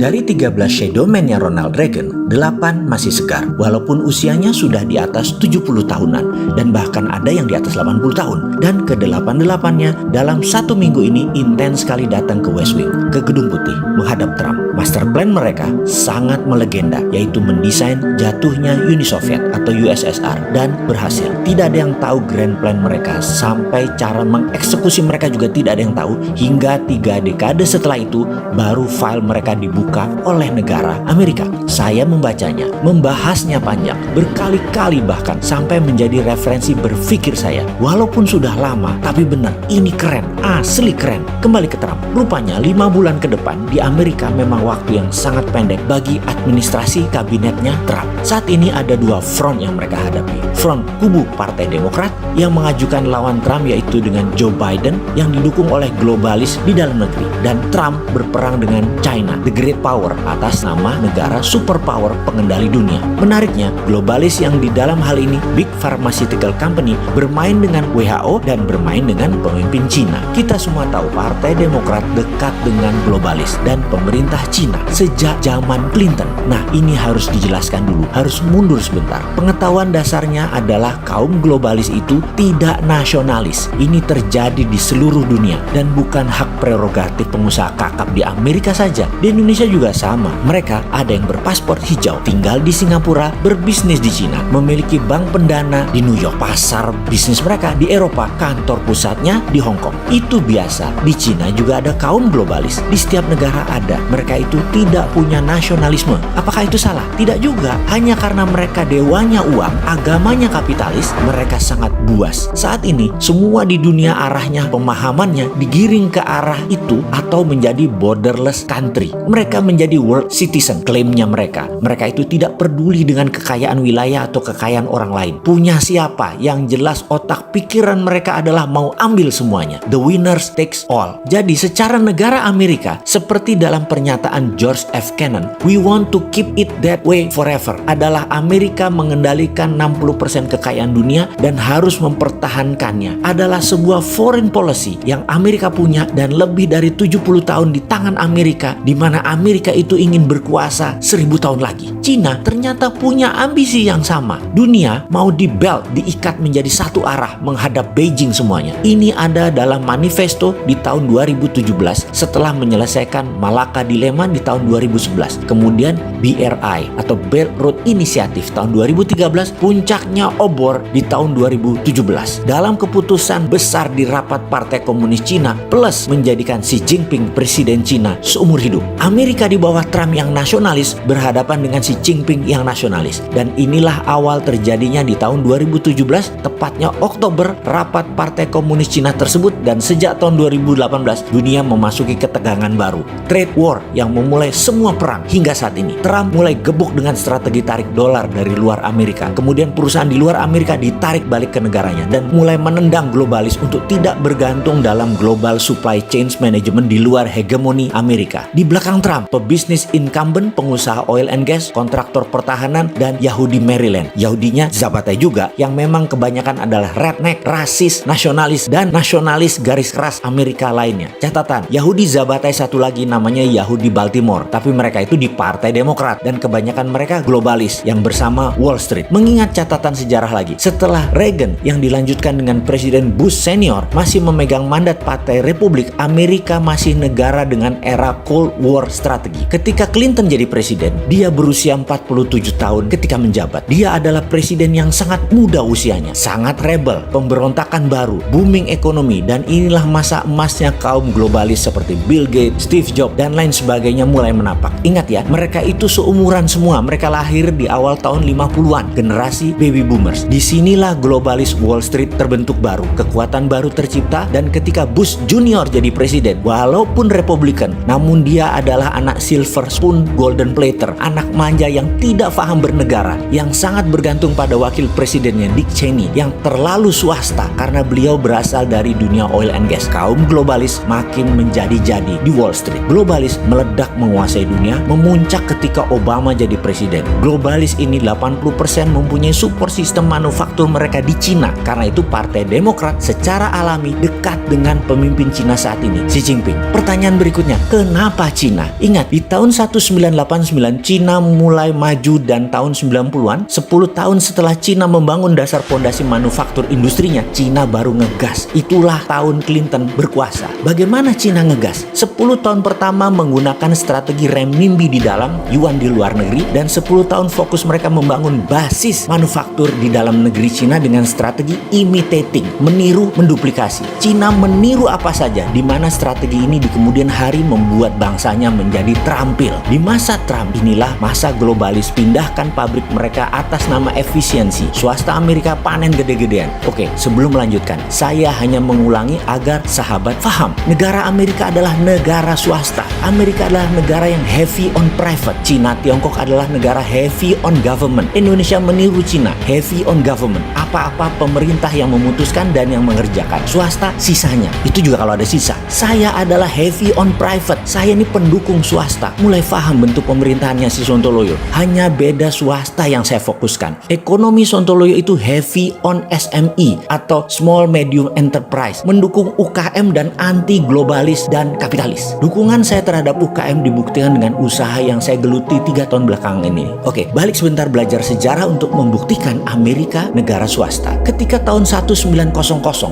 Dari 13 shadow man-nya Ronald Reagan, 8 masih segar walaupun usianya sudah di atas 70 tahunan dan bahkan ada yang di atas 80 tahun. Dan ke-8-8-nya dalam 1 minggu ini intens sekali datang ke West Wing, ke Gedung Putih menghadap Trump. Master plan mereka sangat melegenda, yaitu mendesain jatuhnya Uni Soviet atau USSR, dan berhasil. Tidak ada yang tahu grand plan mereka, sampai cara mengeksekusi mereka juga tidak ada yang tahu. Hingga 3 dekade setelah itu baru file mereka dibuka oleh negara Amerika. Saya membacanya, membahasnya panjang, berkali-kali bahkan sampai menjadi referensi berpikir saya. Walaupun sudah lama, tapi benar, ini keren, asli keren. Kembali ke Trump, rupanya 5 bulan ke depan di Amerika memang waktu yang sangat pendek bagi administrasi kabinetnya Trump. Saat ini ada 2 front yang mereka hadapi. Front kubu Partai Demokrat yang mengajukan lawan Trump, yaitu dengan Joe Biden yang didukung oleh globalis di dalam negeri, dan Trump berperang dengan China, the great power, atas nama negara superpower pengendali dunia. Menariknya, globalis yang di dalam hal ini big pharmaceutical company bermain dengan WHO dan bermain dengan pemimpin China. Kita semua tahu Partai Demokrat dekat dengan globalis dan pemerintah China sejak zaman Clinton. Nah, ini harus dijelaskan dulu, harus mundur sebentar. Pengetahuan dasarnya adalah kaum globalis itu tidak nasionalis. Ini terjadi di seluruh dunia dan bukan hak prerogatif pengusaha kakap di Amerika saja. Di Indonesia juga sama. Mereka ada yang berpaspor hijau, tinggal di Singapura, berbisnis di Cina, memiliki bank pendana di New York, pasar bisnis mereka di Eropa, kantor pusatnya di Hong Kong. Itu biasa. Di Cina juga ada kaum globalis. Di setiap negara ada. Mereka itu tidak punya nasionalisme. Apakah itu salah? Tidak juga. Hanya karena mereka dewanya uang, agamanya kapitalis, mereka sangat buas. Saat ini semua di dunia arahnya, pemahamannya digiring ke arah itu atau menjadi borderless country. Mereka menjadi world citizen, klaimnya mereka. Mereka itu tidak peduli dengan kekayaan wilayah atau kekayaan orang lain. Punya siapa? Yang jelas otak pikiran mereka adalah mau ambil semuanya. The winners takes all. Jadi secara negara Amerika, seperti dalam pernyataan George F. Kennan, we want to keep it that way forever, adalah Amerika mengendalikan 60% kekayaan dunia dan harus mempertahankannya. Adalah sebuah foreign policy yang Amerika punya dan lebih dari 70 tahun di tangan Amerika, di mana Amerika itu ingin berkuasa 1000 tahun lagi. Cina ternyata punya ambisi yang sama. Dunia mau di belt, diikat menjadi satu arah menghadap Beijing semuanya. Ini ada dalam manifesto di tahun 2017 setelah menyelesaikan Malacca Dilemma di tahun 2011. Kemudian BRI atau Belt Road Initiative tahun 2013, puncaknya obor di tahun 2017. Dalam keputusan besar di rapat Partai Komunis Cina plus menjadikan Xi Jinping presiden Cina seumur hidup. Amerika di bawah Trump yang nasionalis berhadapan dengan Xi Jinping yang nasionalis. Dan inilah awal terjadinya di tahun 2017, tepatnya Oktober, rapat Partai Komunis Cina tersebut, dan sejak tahun 2018 dunia memasuki ketegangan baru. Trade war yang memulai semua perang hingga saat ini. Trump mulai gebuk dengan strategi tarik dolar dari luar Amerika. Kemudian perusahaan di luar Amerika ditarik balik ke negaranya dan mulai menendang globalis untuk tidak bergantung dalam global supply chain management di luar hegemoni Amerika. Di belakang Trump, pebisnis incumbent, pengusaha oil and gas, kontraktor pertahanan, dan Yahudi Maryland. Yahudinya Zabatai juga, yang memang kebanyakan adalah redneck, rasis, nasionalis, dan nasionalis garis keras Amerika lainnya. Catatan, Yahudi Zabatai satu lagi namanya Yahudi Baltimore, tapi mereka itu di Partai Demokrat dan kebanyakan mereka globalis yang bersama Wall Street. Mengingat catatan sejarah lagi, setelah Reagan yang dilanjutkan dengan Presiden Bush senior masih memegang mandat Partai Republik, Amerika masih negara dengan era Cold War strategi. Ketika Clinton jadi presiden, dia berusia 47 tahun ketika menjabat. Dia adalah presiden yang sangat muda usianya, sangat rebel, pemberontakan baru, booming ekonomi, dan inilah masa emasnya kaum globalis seperti Bill Gates, Steve Jobs, dan lain sebagainya mulai menapak. Ingat ya, mereka itu seumuran semua. Mereka lahir di awal tahun 50-an, generasi baby boomers. Disinilah globalis Wall Street terbentuk baru, kekuatan baru tercipta. Dan ketika Bush Junior jadi presiden, walaupun Republikan, namun dia adalah anak silver spoon golden plater, anak manja yang tidak paham bernegara, yang sangat bergantung pada wakil presidennya Dick Cheney, yang terlalu swasta karena beliau berasal dari dunia oil and gas. Kaum globalis makin menjadi-jadi di Wall Street. Globalis meledak menguasai dunia, memuncak ketika Obama jadi presiden. Globalis ini 80% mempunyai support sistem manufaktur mereka di Cina. Karena itu Partai Demokrat secara alami dekat dengan pemimpin Cina saat ini, Xi Jinping. Pertanyaan berikutnya, kenapa Cina? Ingat, di tahun 1989 Cina mulai maju dan tahun 90-an, 10 tahun setelah Cina membangun dasar fondasi manufaktur industrinya, Cina baru ngegas. Itulah tahun Clinton berkuasa. Bagaimana Cina ngegas? 10 tahun pertama menggunakan strategi renminbi di dalam, yuan di luar negeri, dan 10 tahun fokus mereka membangun basis manufaktur di dalam negeri Cina dengan strategi imitating, meniru, menduplikasi. Cina meniru apa saja, di mana strategi ini di kemudian hari membuat bangsanya menjadi terampil. Di masa Trump inilah masa globalis pindahkan pabrik mereka atas nama efisiensi. Swasta Amerika panen gede-gedean. Oke, sebelum melanjutkan, saya hanya mengulangi agar sahabat paham. Negara Amerika adalah negara swasta. Amerika adalah negara yang heavy on private. Cina, Tiongkok adalah negara heavy on government. Indonesia meniru Cina, heavy on government. Apa-apa pemerintah yang memutuskan dan yang mengerjakan. Swasta sisanya. Itu juga kalau ada sisa. Saya adalah heavy on private. Saya ini pendukung swasta. Mulai paham bentuk pemerintahannya si Sontoloyo. Hanya beda swasta yang saya fokuskan. Ekonomi Sontoloyo itu heavy on SME atau small medium enterprise. Mendukung UKM dan anti globalis dan kapitalis. Dukungan saya terhadap UKM dibuktikan dengan usaha yang saya geluti 3 tahun belakangan ini. Oke, balik sebentar belajar sejarah untuk membuktikan Amerika negara swasta. Ketika tahun 1900,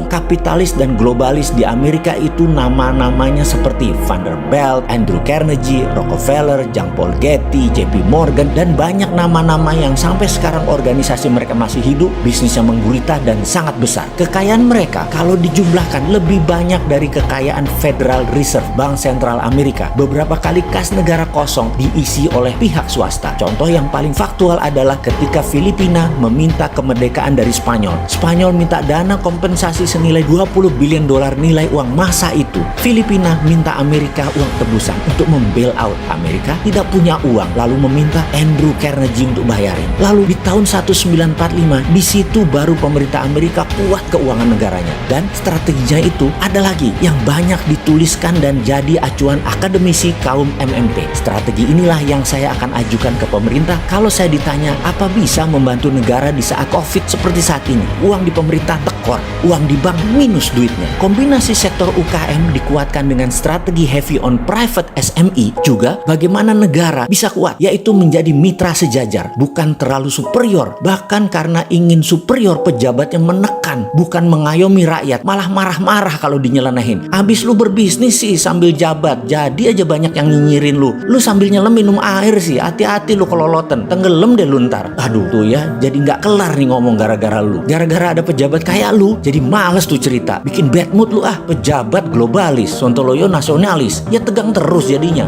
kapitalis dan globalis di Amerika itu nama-namanya seperti Vanderbilt, Andrew Carnegie, Rockefeller, Jean Paul Getty, JP Morgan, dan banyak nama-nama yang sampai sekarang organisasi mereka masih hidup, bisnisnya menggurita dan sangat besar. Kekayaan mereka kalau dijumlahkan lebih banyak dari kekayaan Federal Reserve, Bank Sentral Amerika. Beberapa kali kas negara kosong diisi oleh pihak swasta. Contoh yang paling faktual adalah ketika Filipina meminta kemerdekaan dari Spanyol. Spanyol minta dana kompensasi senilai 20 billion dolar nilai uang masa itu. Filipina minta Amerika uang tebusan untuk membail out. Amerika tidak punya uang, lalu meminta Andrew Carnegie untuk bayarin. Lalu di tahun 1945, di situ baru pemerintah Amerika kuat keuangan negaranya. Dan strateginya itu ada lagi yang banyak dituliskan dan jadi acuan akademisi kaum MMT. Strategi inilah yang saya akan ajukan ke pemerintah kalau saya ditanya apa bisa membantu negara di saat COVID seperti saat ini. Uang di pemerintah tekor, uang di bank minus duitnya. Kombinasi sektor UKM dikuatkan dengan strategi heavy on private SME, juga bagaimana negara bisa kuat, yaitu menjadi mitra sejajar, bukan terlalu superior. Bahkan karena ingin superior, pejabatnya menekan, bukan mengayomi rakyat, malah marah-marah kalau dinyelenehin. Abis lu berbisnis sih sambil jabat, jadi aja banyak yang nyinyirin lu. Lu sambil nyelam minum air sih, hati-hati lu keloloten, tenggelam deh lu ntar. Aduh tuh ya, jadi nggak kelar nih ngomong gara-gara lu. Gara-gara ada pejabat kayak lu, jadi males tuh cerita. Bikin bad mood lu ah, pejabat globalis, Sontoloyo nasionalis. Ya tegang terus jadinya.